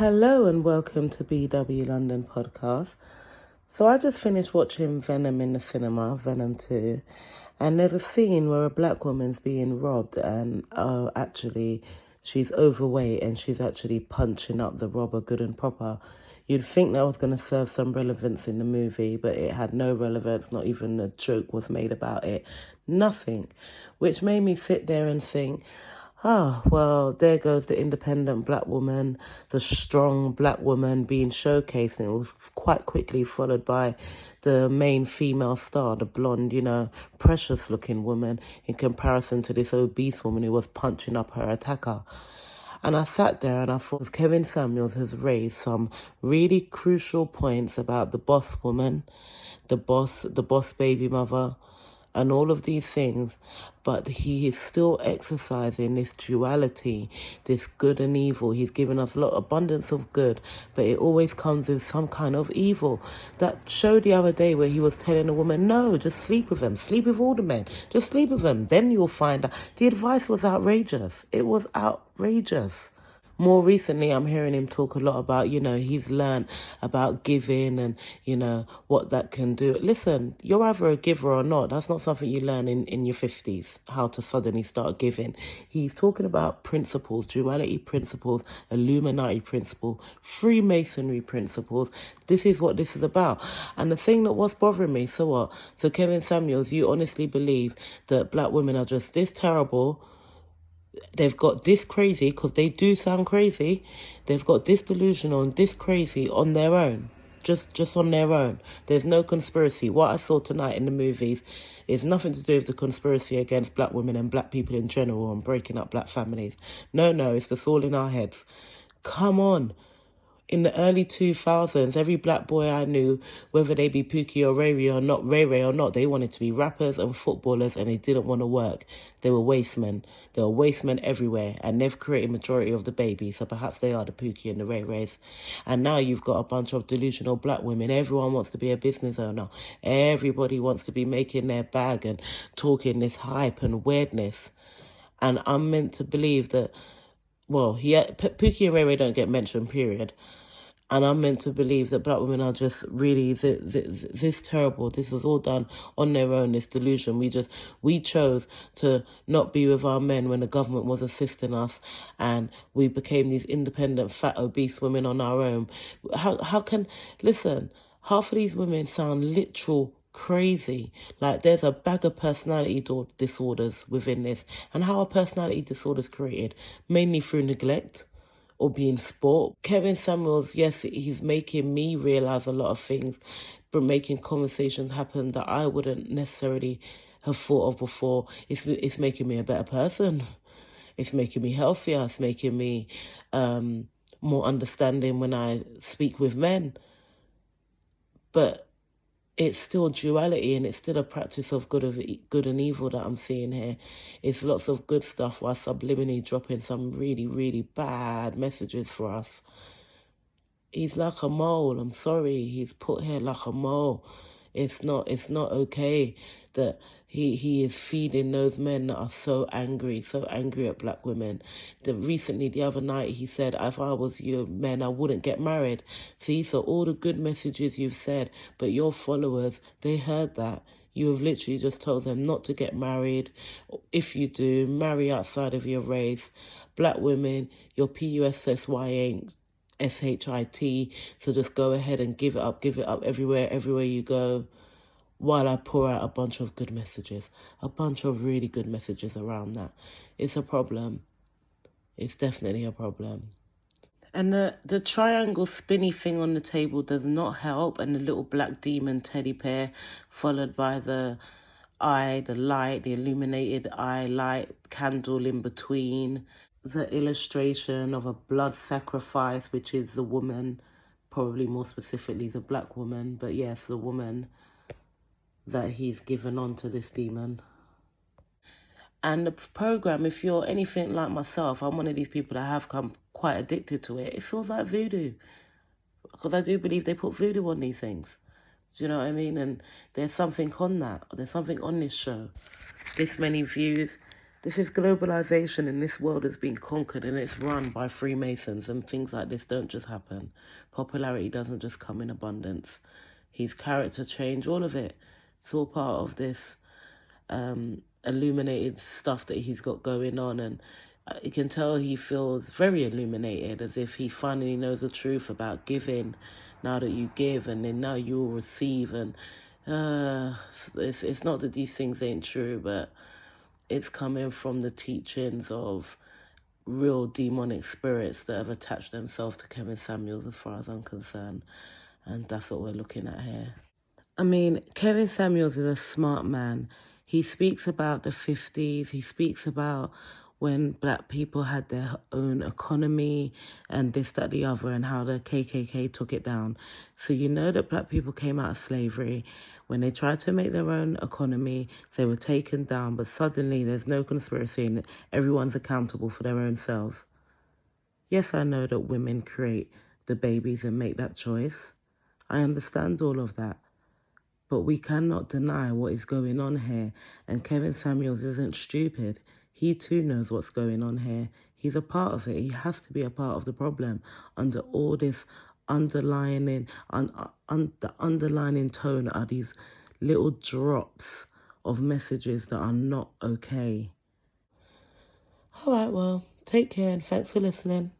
Hello and welcome to BW London Podcast. So I just finished watching Venom in the cinema, Venom 2, and there's a scene where a black woman's being robbed and actually she's overweight and she's actually punching up the robber good and proper. You'd think that was going to serve some relevance in the movie, but it had no relevance, not even a joke was made about it. Nothing. Which made me sit there and think, well, there goes the independent black woman, the strong black woman being showcased. And it was quite quickly followed by the main female star, the blonde, precious looking woman in comparison to this obese woman who was punching up her attacker. And I sat there and I thought Kevin Samuels has raised some really crucial points about the boss woman, the boss baby mother, and all of these things, but he is still exercising this duality, this good and evil. He's given us a lot of abundance of good, but it always comes with some kind of evil. That show the other day where he was telling a woman, no, just sleep with them, sleep with all the men, just sleep with them, then you'll find out. The advice was outrageous. It was outrageous. More recently, I'm hearing him talk a lot about, he's learned about giving and, what that can do. Listen, you're either a giver or not. That's not something you learn in your 50s, how to suddenly start giving. He's talking about principles, duality principles, Illuminati principle, Freemasonry principles. This is what this is about. And the thing that was bothering me, so what? So Kevin Samuels, you honestly believe that black women are just this terrible? They've got this crazy, because they do sound crazy. They've got this delusional and this crazy on their own. Just on their own. There's no conspiracy. What I saw tonight in the movies is nothing to do with the conspiracy against black women and black people in general and breaking up black families. No, it's just all in our heads. Come on. In the early 2000s, every black boy I knew, whether they be Pookie or Ray Ray or not, they wanted to be rappers and footballers and they didn't want to work. They were waste men. There were waste men everywhere and they've created majority of the babies, so perhaps they are the Pookie and the Ray Rays. And now you've got a bunch of delusional black women. Everyone wants to be a business owner. Everybody wants to be making their bag and talking this hype and weirdness. And I'm meant to believe that, Pookie and Ray Ray don't get mentioned, period. And I'm meant to believe that black women are just really this terrible. This was all done on their own, this delusion. We chose to not be with our men when the government was assisting us, and we became these independent, fat, obese women on our own. Listen, half of these women sound literal crazy. Like there's a bag of personality disorders within this. And how are personality disorders created? Mainly through neglect or being sport. Kevin Samuels, yes, he's making me realize a lot of things, but making conversations happen that I wouldn't necessarily have thought of before. It's making me a better person. It's making me healthier. It's making me more understanding when I speak with men. But it's still duality and it's still a practice of good and evil that I'm seeing here. It's lots of good stuff while subliminally dropping some really, really bad messages for us. He's like a mole. I'm sorry. He's put here like a mole. It's not okay that he is feeding those men that are so angry at black women. The other night, he said, if I was your men, I wouldn't get married. See, so all the good messages you've said, but your followers, they heard that. You have literally just told them not to get married. If you do, marry outside of your race. Black women, your PUSSY ain't SHIT, so just go ahead and give it up everywhere you go, while I pour out a bunch of good messages, a bunch of really good messages around that. It's a problem. It's definitely a problem. And the triangle spinny thing on the table does not help, and the little black demon teddy bear followed by the eye, the light, the illuminated eye light candle in between, the illustration of a blood sacrifice, which is the woman, probably more specifically the black woman, but yes, the woman that he's given on to this demon. And the program, if you're anything like myself, I'm one of these people that have come quite addicted to it. It feels like voodoo, because I do believe they put voodoo on these things. Do you know what I mean? And there's something on that. There's something on this show. This many views, This is globalization, and this world has been conquered and it's run by Freemasons, and things like this don't just happen. Popularity doesn't just come in abundance. His character change, all of it, it's all part of this illuminated stuff that he's got going on. And you can tell he feels very illuminated, as if he finally knows the truth about giving. Now that you give, and then now you'll receive. And it's not that these things ain't true, but it's coming from the teachings of real demonic spirits that have attached themselves to Kevin Samuels, as far as I'm concerned. And that's what we're looking at here. I mean, Kevin Samuels is a smart man. He speaks about the 50s. He speaks about when black people had their own economy and this, that, the other, and how the KKK took it down. So you know that black people came out of slavery. When they tried to make their own economy, they were taken down. But suddenly there's no conspiracy and everyone's accountable for their own selves. Yes, I know that women create the babies and make that choice. I understand all of that. But we cannot deny what is going on here. And Kevin Samuels isn't stupid. He too knows what's going on here. He's a part of it. He has to be a part of the problem under all this underlining, the underlining tone are these little drops of messages that are not okay. All right, well, take care and thanks for listening.